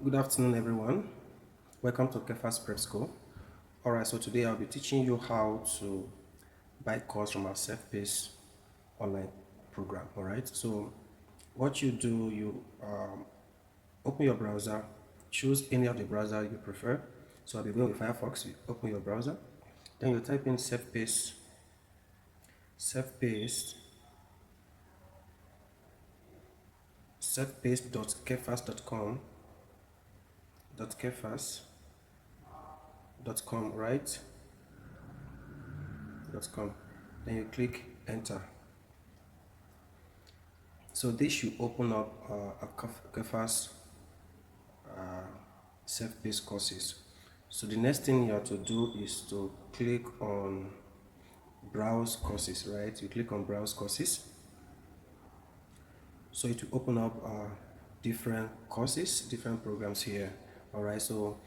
Good afternoon, everyone. Welcome to QEFAS Prep School. Alright, so today I'll be teaching you how to buy course from our self-paced online program. Alright, so what you do, you open your browser, choose any of the browser you prefer. So I'll be going with Firefox. You open your browser, then you type in self-paced, self-paced.kefas.com, right? .com. Then you click enter. So this should open up a QEFAS self-paced courses. So the next thing you have to do is to click on browse courses, right? You click on browse courses. So it will open up different courses, different programs here. All right, so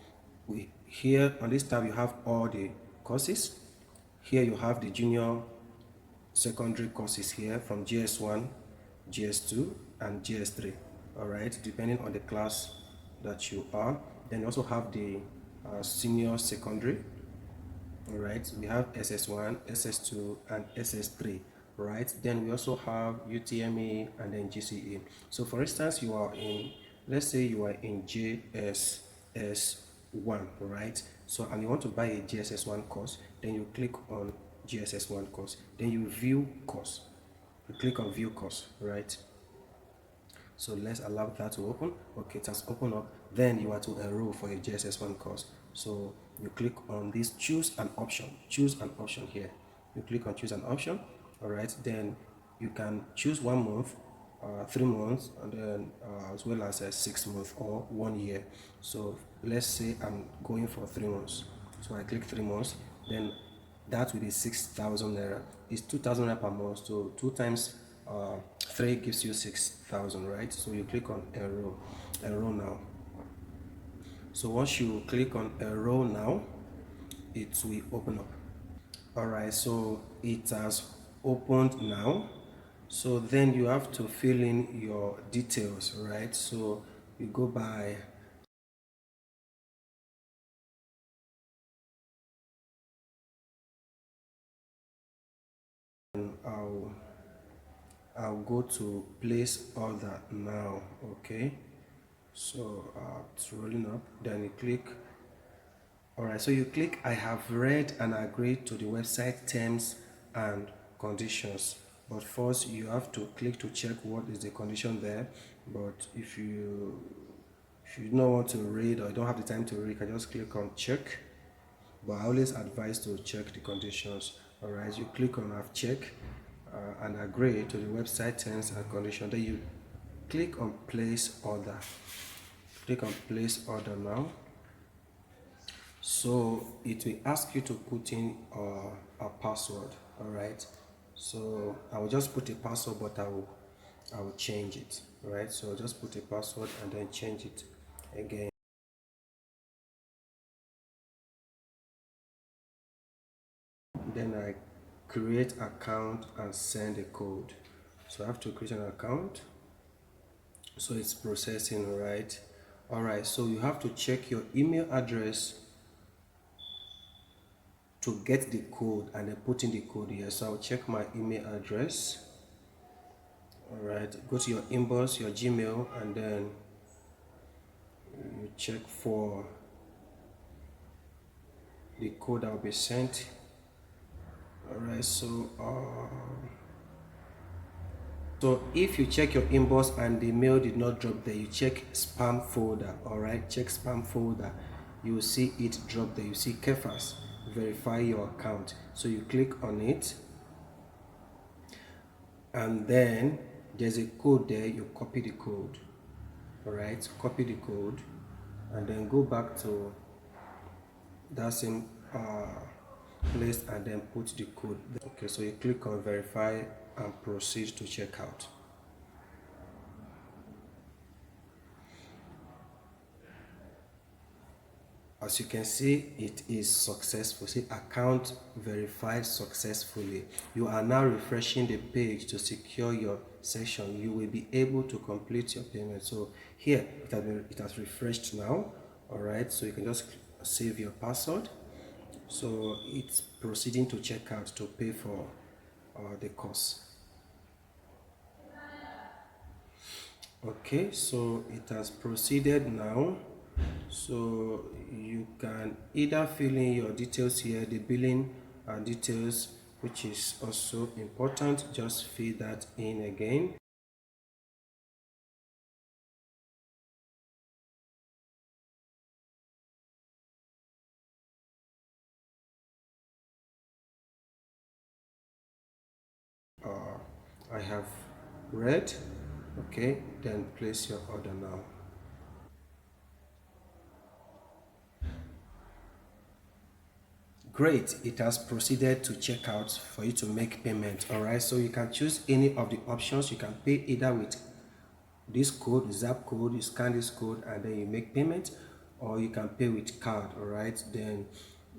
here on this tab you have all the courses. Here you have the junior secondary courses here from GS1, GS2 and GS3. All right, depending on the class that you are. Then you also have the senior secondary. All right, we have SS1, SS2 and SS3. Right, then we also have UTME and then GCE. So for instance, you are in, let's say you are in GSS1, right? So and you want to buy a GSS1 course, then you click on GSS1 course, then you view course, you click on view course, right? So let's allow that to open. Okay, it has opened up. Then you are to enroll for a GSS1 course. So you click on this choose an option here. You click on choose an option. All right, then you can choose 1 month, 3 months, and then as well as 6 months or 1 year. So let's say I'm going for 3 months. So I click 3 months, then that will be 6,000 naira. It's 2,000 naira per month. So 2 times 3 gives you 6,000, right? So you click on enroll now. So once you click on enroll now, it will open up. All right, so it has opened now. So then you have to fill in your details, right? So you go by and I'll go to place order now. Okay, so it's rolling up. Then you click. All right, so you click I have read and agreed to the website terms and conditions. But first you have to click to check what is the condition there. But if you don't want to read or don't have the time to read, you can just click on check. But I always advise to check the conditions. All right, you click on I've checked and agree to the website terms and conditions. Then you click on place order. Click on place order now. So it will ask you to put in a password. All right, so I will just put a password, but I will change it. All right, so just put a password and then change it again. Then I create account and send a code. So I have to create an account. So it's processing, right? All right, so you have to check your email address to get the code and then put in the code here. So I'll check my email address. All right, go to your inbox, your Gmail, and then you check for the code that will be sent. All right, so if you check your inbox and the mail did not drop there, you check spam folder. All right, check spam folder. You will see it drop there. You see QEFAS, verify your account. So you click on it, and then there's a code there. You copy the code. All right, copy the code, and then go back to that same place and then put the code. Okay, so you click on verify and proceed to checkout. As you can see, it is successful. See, account verified successfully. You are now refreshing the page to secure your section, you will be able to complete your payment. So here it has refreshed now. All right, so you can just save your password. So it's proceeding to check out to pay for the course. Okay, so it has proceeded now. So you can either fill in your details here, the billing details, which is also important. Just fill that in again. I have read. Okay, then place your order now. Great, it has proceeded to checkout for you to make payment. All right, so you can choose any of the options. You can pay either with this code, zap code, you scan this code and then you make payment, or you can pay with card. All right, then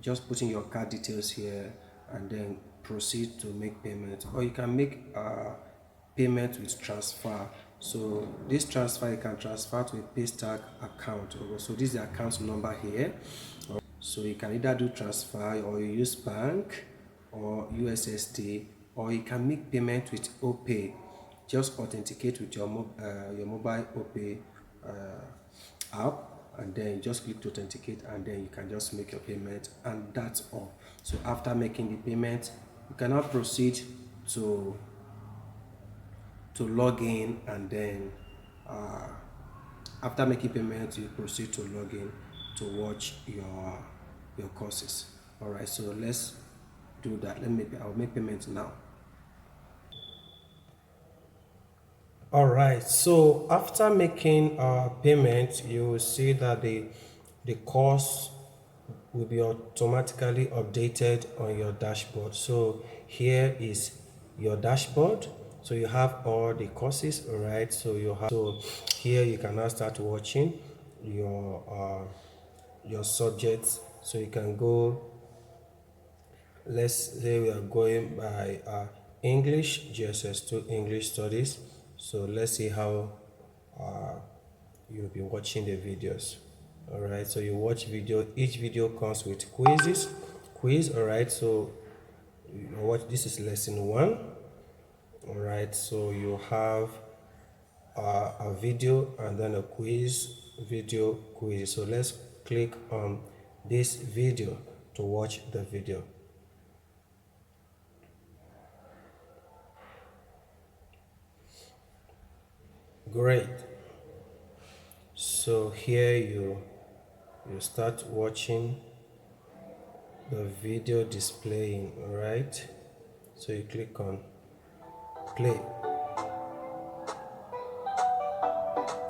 just put in your card details here and then proceed to make payment, or you can make payment with transfer. So this transfer, you can transfer to a paystack account. So this is the account number here. So you can either do transfer, or you use bank or USSD, or you can make payment with OPay. Just authenticate with your mobile OPay app, and then you just click to authenticate, and then you can just make your payment, and that's all. So after making the payment, you can now proceed to log in, and then after making payment, you proceed to log in to watch your courses. All right, so let's do that. I'll make payment now. All right, so after making payment, you will see that the course will be automatically updated on your dashboard. So here is your dashboard. So you have all the courses. All right, so here you can now start watching your subjects. So you can go, let's say we are going by English, GSS2 English Studies. So let's see how you'll be watching the videos. All right, so you watch video. Each video comes with quiz. All right, so you watch. This is lesson 1. All right, so you have a video and then a video quiz. So let's click on this video to watch the video. Great. So here you start watching the video displaying. All right, so you click on play,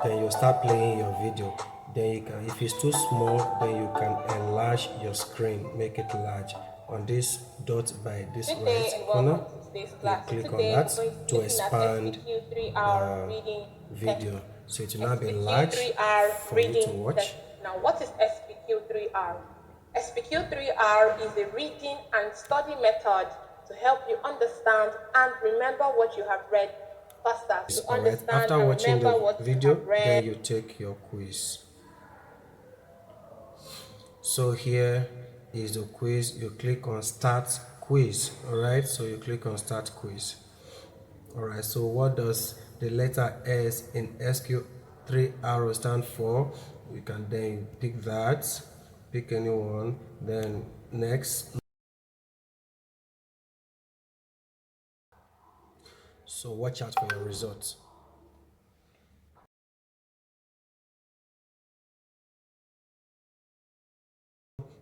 then you start playing your video. Then you can, if it's too small, then you can enlarge your screen, make it large. On this dot by this right corner, you click on that to expand the video, so it will now be large for you to watch. Now, what is SPQ3R? SPQ3R is a reading and study method to help you understand and remember what you have read faster. Alright, after watching the video, then you take your quiz. So here is the quiz. You click on start quiz. Alright, so you click on start quiz. Alright, so what does the letter S in SQ3R stand for? You can then pick that, pick anyone, then next. So watch out for your results.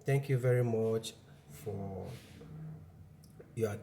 Thank you very much for your attention.